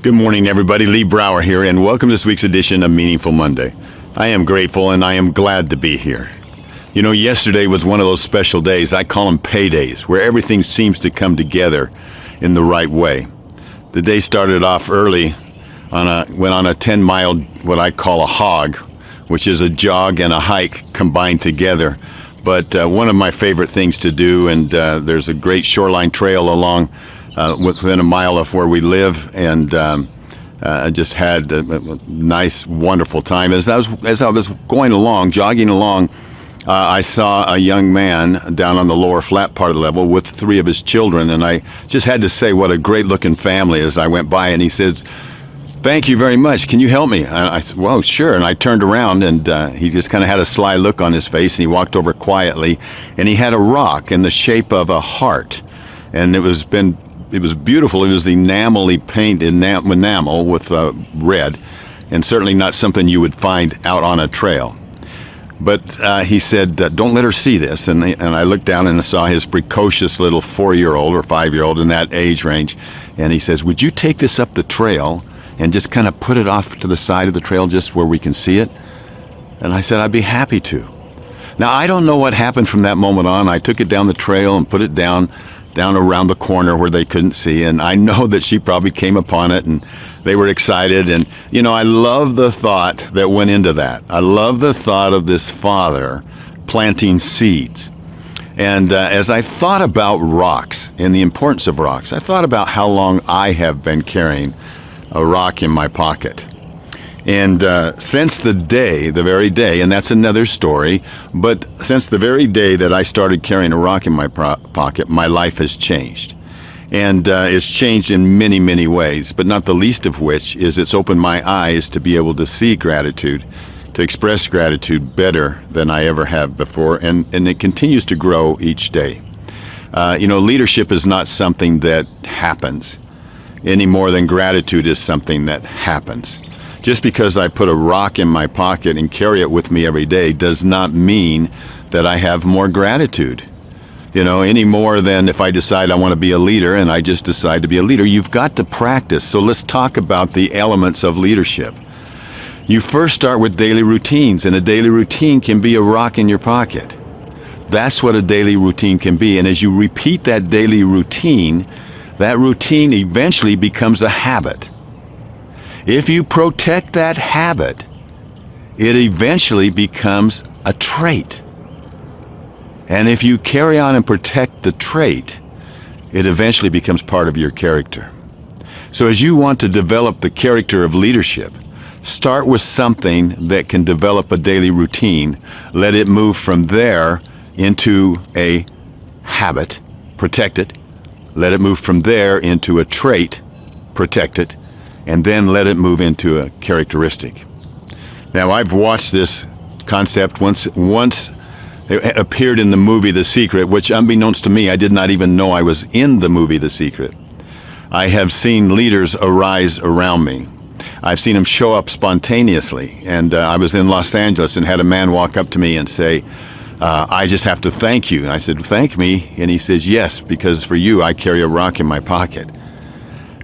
Good morning, everybody. Lee Brower here, and welcome to this week's edition of Meaningful Monday. I am grateful and I am glad to be here. You know, yesterday was one of those special days. I call them paydays, where everything seems to come together in the right way. The day started off early. Went on a 10-mile, what I call a hog, which is a jog and a hike combined together. But one of my favorite things to do, and there's a great shoreline trail along within a mile of where we live, and I just had a nice, wonderful time. As I was going along, jogging along, I saw a young man down on the lower flat part of the level with 3 of his children, and I just had to say what a great-looking family as I went by, and he said, "Thank you very much. Can you help me?" And I said, "Well, sure." And I turned around, and he just kind of had a sly look on his face, and he walked over quietly, and he had a rock in the shape of a heart, and it was beautiful. It was enamel with red, and certainly not something you would find out on a trail. But he said, "Don't let her see this." And I looked down and I saw his precocious little 4-year-old or 5-year-old in that age range, and he says, "Would you take this up the trail and just kind of put it off to the side of the trail just where we can see it?" And I said, "I'd be happy to." Now, I don't know what happened from that moment on. I took it down the trail and put it down around the corner where they couldn't see, and I know that she probably came upon it and they were excited. And you know, I love the thought that went into that. I love the thought of this father planting seeds. And as I thought about rocks and the importance of rocks, I thought about how long I have been carrying a rock in my pocket. And since the very day, and that's another story, but since the very day that I started carrying a rock in my pocket, my life has changed. And it's changed in many, many ways, but not the least of which is it's opened my eyes to be able to see gratitude, to express gratitude better than I ever have before, and it continues to grow each day. You know, leadership is not something that happens any more than gratitude is something that happens. Just because I put a rock in my pocket and carry it with me every day does not mean that I have more gratitude. You know, any more than if I decide I want to be a leader and I just decide to be a leader. You've got to practice. So let's talk about the elements of leadership. You first start with daily routines, and a daily routine can be a rock in your pocket. That's what a daily routine can be. And as you repeat that daily routine, that routine eventually becomes a habit. If you protect that habit, it eventually becomes a trait. And if you carry on and protect the trait, it eventually becomes part of your character. So as you want to develop the character of leadership, start with something that can develop a daily routine. Let it move from there into a habit, protect it. Let it move from there into a trait, protect it, and then let it move into a characteristic. Now, I've watched this concept once it appeared in the movie The Secret, which unbeknownst to me, I did not even know I was in the movie The Secret. I have seen leaders arise around me. I've seen them show up spontaneously, and I was in Los Angeles and had a man walk up to me and say, "I just have to thank you." And I said, "Thank me?" And he says, "Yes, because for you, I carry a rock in my pocket."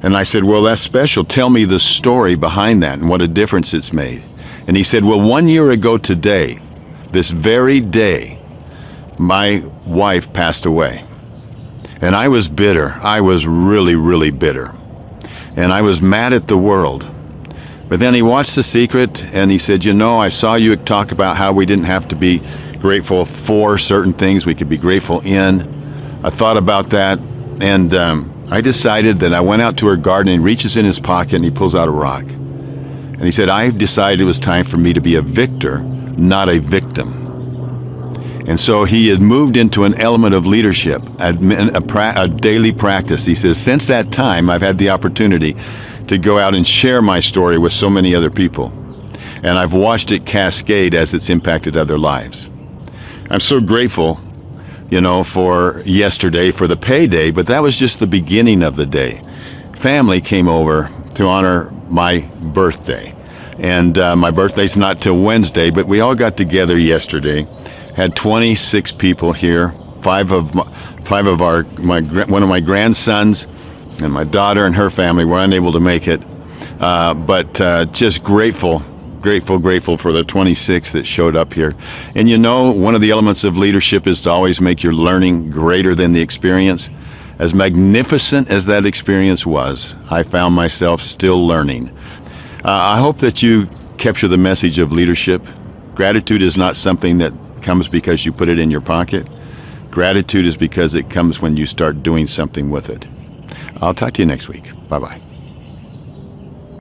And I said, "Well, that's special. Tell me the story behind that and what a difference it's made." And he said, "Well, 1 year ago today, this very day, my wife passed away. And I was bitter. I was really, really bitter. And I was mad at the world." But then he watched The Secret and he said, "You know, I saw you talk about how we didn't have to be grateful for certain things. We could be grateful in." I thought about that, and I decided that I went out to her garden, and he reaches in his pocket and he pulls out a rock. And he said, "I decided it was time for me to be a victor, not a victim." And so he had moved into an element of leadership, a daily practice. He says, since that time, I've had the opportunity to go out and share my story with so many other people. And I've watched it cascade as it's impacted other lives. I'm so grateful, you know, for yesterday, for the payday, but that was just the beginning of the day. Family came over to honor my birthday. And my birthday's not till Wednesday, but we all got together yesterday. Had 26 people here, one of my grandsons and my daughter and her family were unable to make it. But just grateful for the 26 that showed up here. And you know, one of the elements of leadership is to always make your learning greater than the experience. As magnificent as that experience was, I found myself still learning. I hope that you capture the message of leadership. Gratitude is not something that comes because you put it in your pocket. Gratitude is because it comes when you start doing something with it. I'll talk to you next week. Bye-bye.